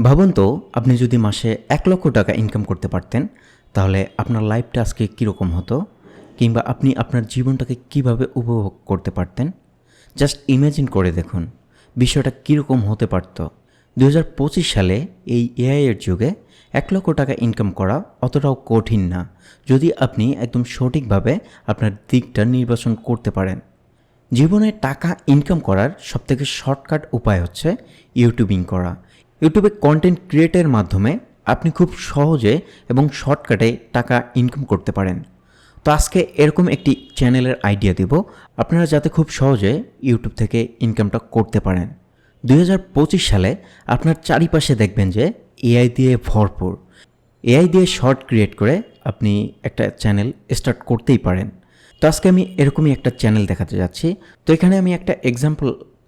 ভাবুন তো আপনি যদি মাসে ১,০০,০০০ টাকা ইনকাম করতে পারতেন, তাহলে আপনার লাইফটা আজকে কীরকম হতো? কিংবা আপনি আপনার জীবনটাকে কীভাবে উপভোগ করতে পারতেন? জাস্ট ইমাজিন করে দেখুন, বিষয়টা কীরকম হতে পারত। ২০২৫ সালে এই এআইয়ের যুগে ১,০০,০০০ টাকা ইনকাম করা অতটাও কঠিন না, যদি আপনি একদম সঠিকভাবে আপনার দিকটা নির্বাচন করতে পারেন। জীবনে টাকা ইনকাম করার সবথেকে শর্টকাট উপায় হচ্ছে ইউটিউবিং করা। ইউটিউবে কন্টেন্ট ক্রিয়েটের মাধ্যমে আপনি খুব সহজে এবং শর্টকাটে টাকা ইনকাম করতে পারেন। তো আজকে এরকম একটি চ্যানেলের আইডিয়া দেব, আপনারা যাতে খুব সহজে ইউটিউব থেকে ইনকামটা করতে পারেন। ২০২৫ সালে আপনার চারিপাশে দেখবেন যে এআই দিয়ে ভরপুর। এআই দিয়ে শর্ট ক্রিয়েট করে আপনি একটা চ্যানেল স্টার্ট করতেই পারেন। তো আজকে আমি এরকমই একটা চ্যানেল দেখাতে যাচ্ছি। তো এখানে আমি একটা এক্সাম্পল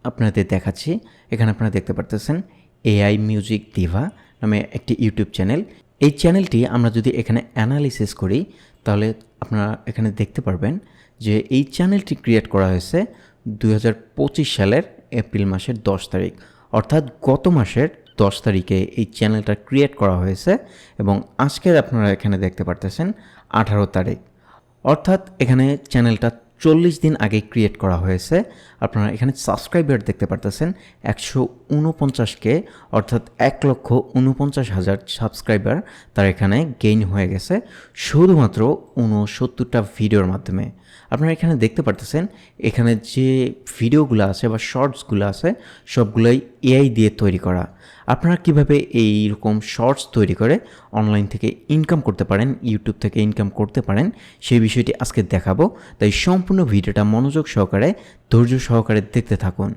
আপনাদের দেখাচ্ছি। এখানে আপনারা দেখতে পারতেছেন এআই মিউজিক দিভা নামে একটি ইউটিউব চ্যানেল। এই চ্যানেলটি আমরা যদি এখানে অ্যানালিসিস করি, তাহলে আপনারা এখানে দেখতে পারবেন যে এই চ্যানেলটি ক্রিয়েট করা হয়েছে ২০২৫ সালের এপ্রিল মাসের ১০ তারিখ, অর্থাৎ গত মাসের ১০ তারিখে এই চ্যানেলটা ক্রিয়েট করা হয়েছে এবং আজকের আপনারা এখানে দেখতে পারতেছেন ১৮ তারিখ, অর্থাৎ এখানে চ্যানেলটা ৪০ দিন আগে ক্রিয়েট করা হয়েছে। আপনারা এখানে সাবস্ক্রাইবার দেখতে পারতেছেন ১৪৯কে, অর্থাৎ ১,৪৯,০০০ সাবস্ক্রাইবার তার এখানে গেইন হয়ে গেছে শুধুমাত্র ৬৯টা ভিডিওর মাধ্যমে। আপনারা এখানে দেখতে পারতেছেন এখানে যে ভিডিওগুলো আছে বা শর্টসগুলো আছে সবগুলোই এআই দিয়ে তৈরি করা। আপনারা কিভাবে এইরকম শর্টস তৈরি করে অনলাইন থেকে ইনকাম করতে পারেন, ইউটিউব থেকে ইনকাম করতে পারেন, সেই বিষয়টি আজকে দেখাবো। তাই সম্পূর্ণ ভিডিওটা মনোযোগ সহকারে, ধৈর্য সহকারে দেখতে থাকুন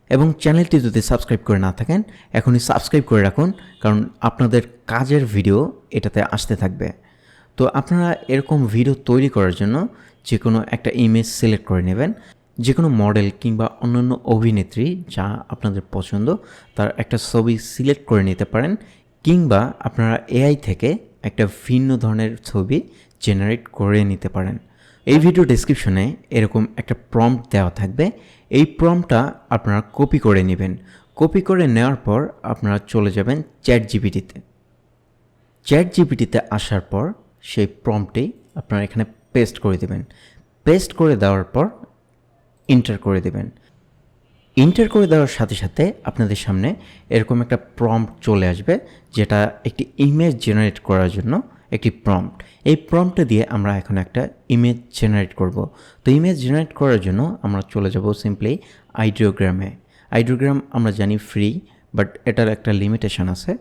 এবং চ্যানেলটি যদি সাবস্ক্রাইব করে না থাকেন এখনই সাবস্ক্রাইব করে রাখুন, কারণ আপনাদের কাজের ভিডিও এটাতে আসতে থাকবে। তো আপনারা এরকম ভিডিও তৈরি করার জন্য যে কোনো একটা ইমেজ সিলেক্ট করে নেবেন। যে কোনো মডেল কিংবা অন্যান্য অভিনেত্রী যা আপনাদের পছন্দ তার একটা ছবি সিলেক্ট করে নিতে পারেন, কিংবা আপনারা এআই থেকে একটা ভিন্ন ধরনের ছবি জেনারেট করে নিতে পারেন। এই ভিডিও ডেসক্রিপশনে এরকম একটা প্রম্পট দেওয়া থাকবে। এই প্রম্পটটা আপনারা কপি করে নেবেন। কপি করে নেওয়ার পর আপনারা চলে যাবেন চ্যাটজিপিটিতে। চ্যাটজিপিটিতে আসার পর সেই প্রম্পটটি আপনারা এখানে পেস্ট করে দেবেন। পেস্ট করে দেওয়ার পর এন্টার করে দেবেন। এন্টার করে দেওয়ার সাথে সাথে আপনাদের সামনে এরকম একটা প্রম্পট চলে আসবে, যেটা একটি ইমেজ জেনারেট করার জন্য একটি প্রম্পট। এই প্রম্পটটা দিয়ে আমরা এখন একটা ইমেজ জেনারেট করব। তো ইমেজ জেনারেট করার জন্য আমরা চলে যাব সিম্পলি আইডিওগ্রামে। আইডিওগ্রাম আমরা জানি ফ্রি, বাট এটার একটা লিমিটেশন আছে।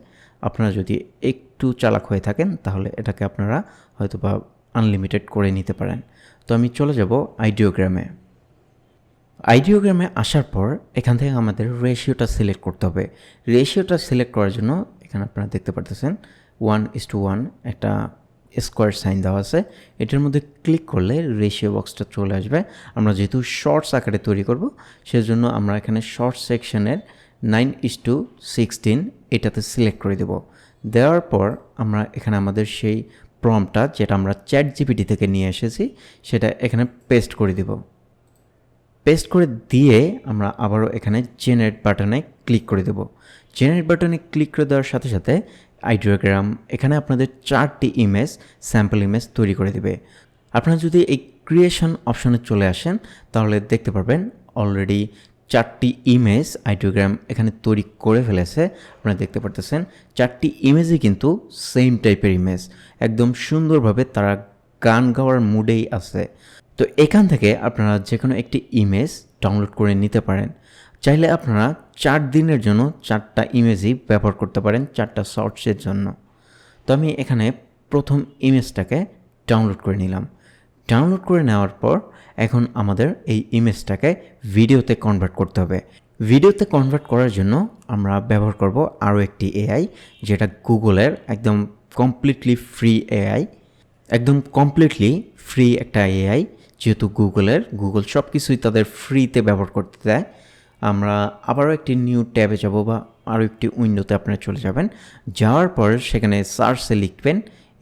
আপনারা যদি একটু চালাক হয়ে থাকেন তাহলে এটাকে আপনারা হয়তো বা আনলিমিটেড করে নিতে পারেন। তো আমি চলে যাব আইডিওগ্রামে। আইডিওগ্রামে আসার পর এখান থেকে আমাদের রেশিওটা সিলেক্ট করতে হবে। রেশিওটা সিলেক্ট করার জন্য এখানে আপনারা দেখতে পারতেছেন 1:1 একটা স্কোয়ার সাইন দেওয়া আছে। এটার মধ্যে ক্লিক করলে রেশিও বক্সটা চলে আসবে। আমরা যেহেতু শর্টস আকারে তৈরি করব, সেজন্য আমরা এখানে শর্ট সেকশনের 9:16 এটাতে সিলেক্ট করে দেব। দেওয়ার পর আমরা এখানে আমাদের সেই প্রম্পটটা যেটা আমরা চ্যাটজিপিটি থেকে নিয়ে এসেছি সেটা এখানে পেস্ট করে দেব। পেস্ট করে দিয়ে আমরা আবারও এখানে জেনারেট বাটনে ক্লিক করে দেব। জেনারেট বাটনে ক্লিক করে দেওয়ার সাথে সাথে আইডিওগ্রাম এখানে আপনাদের 4টি ইমেজ, স্যাম্পল ইমেজ তৈরি করে দেবে। আপনারা যদি এই ক্রিয়েশন অপশনে চলে আসেন তাহলে দেখতে পারবেন অলরেডি 4টি ইমেজ আইডিওগ্রাম এখানে তৈরি করে ফেলেছে। আপনারা দেখতে পারতেছেন 4টি ইমেজই কিন্তু সেম টাইপের ইমেজ, একদম সুন্দরভাবে তারা গান গাওয়ার মুডেই আছে। তো এখান থেকে আপনারা যে কোনো একটি ইমেজ ডাউনলোড করে নিতে পারেন। চাইলে আপনারা 4 দিনের জন্য 4টা ইমেজই ব্যবহার করতে পারেন, 4টা শর্টসের জন্য। তো আমি এখানে প্রথম ইমেজটাকে ডাউনলোড করে নিলাম। ডাউনলোড করে নেওয়ার পর এখন আমাদের এই ইমেজটাকে ভিডিওতে কনভার্ট করতে হবে। ভিডিওতে কনভার্ট করার জন্য আমরা ব্যবহার করব আরও একটি এআই, যেটা গুগলের একদম কমপ্লিটলি ফ্রি এআই, একদম কমপ্লিটলি ফ্রি একটা এআই। যেহেতু গুগল সব কিছুই তাদের ফ্রিতে ব্যবহার করতে দেয়। আমরা আবারও একটি নিউ ট্যাবে যাব বা আরও একটি উইন্ডোতে আপনারা চলে যাবেন। যাওয়ার পর সেখানে সার্চে লিখবেন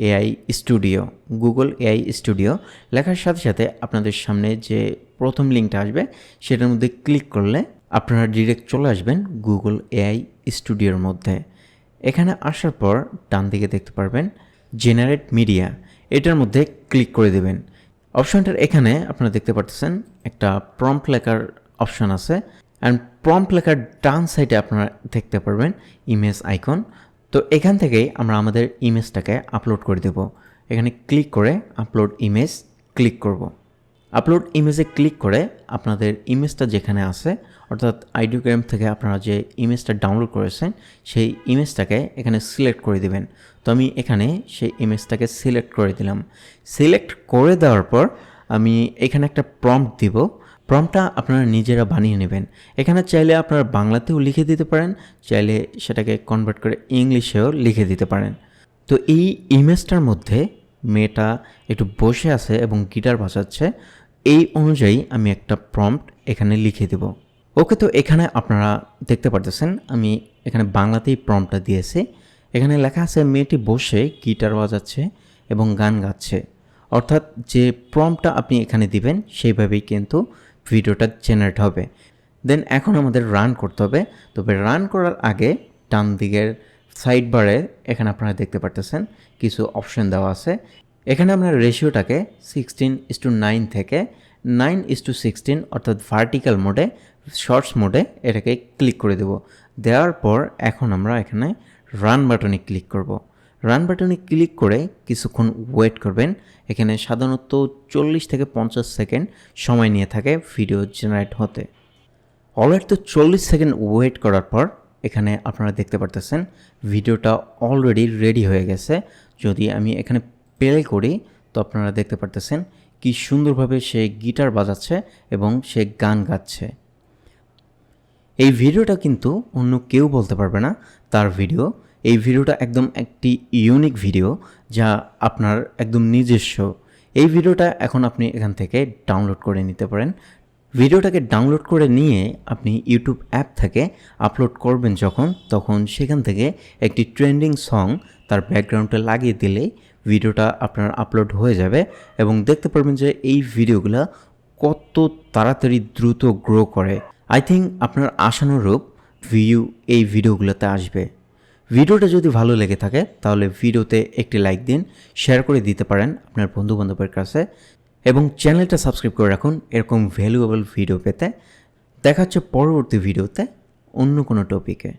AI studio, Google AI studio. লেখার সাথে সাথে আপনাদের সামনে যে প্রথম লিঙ্কটা আসবে সেটার মধ্যে ক্লিক করলে আপনারা ডিরেক্ট চলে আসবেন গুগল এআই স্টুডিওর মধ্যে। এখানে আসার পর ডান দিকে দেখতে পারবেন জেনারেট মিডিয়া, এটার মধ্যে ক্লিক করে দেবেন। অপশনটার এখানে আপনারা দেখতে পাচ্ছেন একটা প্রম্পট লেখার অপশন আছে, অ্যান্ড প্রম্পট লেখার ডান সাইডে আপনারা দেখতে পারবেন ইমেজ আইকন। তো এখান থেকেই আমরা আমাদের ইমেজটাকে আপলোড করে দেব। এখানে ক্লিক করে আপলোড ইমেজ ক্লিক করব। আপলোড ইমেজে ক্লিক করে আপনাদের ইমেজটা যেখানে আছে, অর্থাৎ আইডিওগ্রাম থেকে আপনারা যে ইমেজটা ডাউনলোড করেছেন সেই ইমেজটাকে এখানে সিলেক্ট করে দেবেন। তো আমি এখানে সেই ইমেজটাকে সিলেক্ট করে দিলাম। সিলেক্ট করে দেওয়ার পর আমি এখানে একটা প্রম্পট দিব। প্রম্পটটা আপনারা নিজেরা বানিয়ে নেবেন। এখানে চাইলে আপনারা বাংলাতেও লিখে দিতে পারেন, চাইলে সেটাকে কনভার্ট করে ইংলিশেও লিখে দিতে পারেন। তো এই ইমেজটার মধ্যে মেয়েটা একটু বসে আছে এবং গিটার বাজাচ্ছে, এই অনুযায়ী আমি একটা প্রম্পট এখানে লিখে দেব। ওকে, তো এখানে আপনারা দেখতে পারতেছেন আমি এখানে বাংলাতেই প্রম্পটটা দিয়েছি। এখানে লেখা আছে মেয়েটি বসে গিটার বাজাচ্ছে এবং গান গাচ্ছে, অর্থাৎ যে প্রম্পটটা আপনি এখানে দিবেন সেইভাবেই কিন্তু ভিডিওটা জেনারেট হবে। দেন এখন আমাদের রান করতে হবে। তবে রান করার আগে ডান দিকের সাইড বারে এখানে আপনারা দেখতে পারতেছেন কিছু অপশন দেওয়া আছে। এখানে আমরা রেশিওটাকে 16:9 থেকে 9:16 অর্থাৎ ভার্টিক্যাল মোডে, শর্টস মোডে এটাকে ক্লিক করে দেব। দেওয়ার পর এখন আমরা এখানে রান বাটনে ক্লিক করব। রান বাটনে ক্লিক করে কিছুক্ষণ ওয়েট করবেন। এখানে সাধারণত 40 থেকে 50 সেকেন্ড সময় নিয়ে থাকে ভিডিও জেনারেট হতে। অলরেডি তো 40 সেকেন্ড ওয়েট করার পর এখানে আপনারা দেখতে পারতেছেন ভিডিওটা অলরেডি রেডি হয়ে গেছে। যদি আমি এখানে প্লে করি তো আপনারা দেখতে পারতেছেন কি সুন্দরভাবে সে গিটার বাজাচ্ছে এবং সে গান গাচ্ছে। এই ভিডিওটা কিন্তু অন্য কেউ বলতে পারবে না তার ভিডিও। এই ভিডিওটা একদম একটি ইউনিক ভিডিও যা আপনার একদম নিজস্ব। এই ভিডিওটা এখন আপনি এখান থেকে ডাউনলোড করে নিতে পারেন। ভিডিওটাকে ডাউনলোড করে নিয়ে আপনি ইউটিউব অ্যাপ থেকে আপলোড করবেন তখন সেখান থেকে একটি ট্রেন্ডিং সং তার ব্যাকগ্রাউন্ডে লাগিয়ে দিলেই ভিডিওটা আপনার আপলোড হয়ে যাবে এবং দেখতে পারবেন যে এই ভিডিওগুলো কত তাড়াতাড়ি দ্রুত গ্রো করে। আই থিঙ্ক আপনার আশানুরূপ ভিউ এই ভিডিওগুলোতে আসবে। ভিডিওটা যদি ভালো লেগে থাকে তাহলে ভিডিওতে একটি লাইক দিন, শেয়ার করে দিতে পারেন আপনার বন্ধুবান্ধবের কাছে এবং চ্যানেলটা সাবস্ক্রাইব করে রাখুন এরকম ভ্যালুয়েবল ভিডিও পেতে। দেখা হচ্ছে পরবর্তী ভিডিওতে অন্য কোনো টপিকে।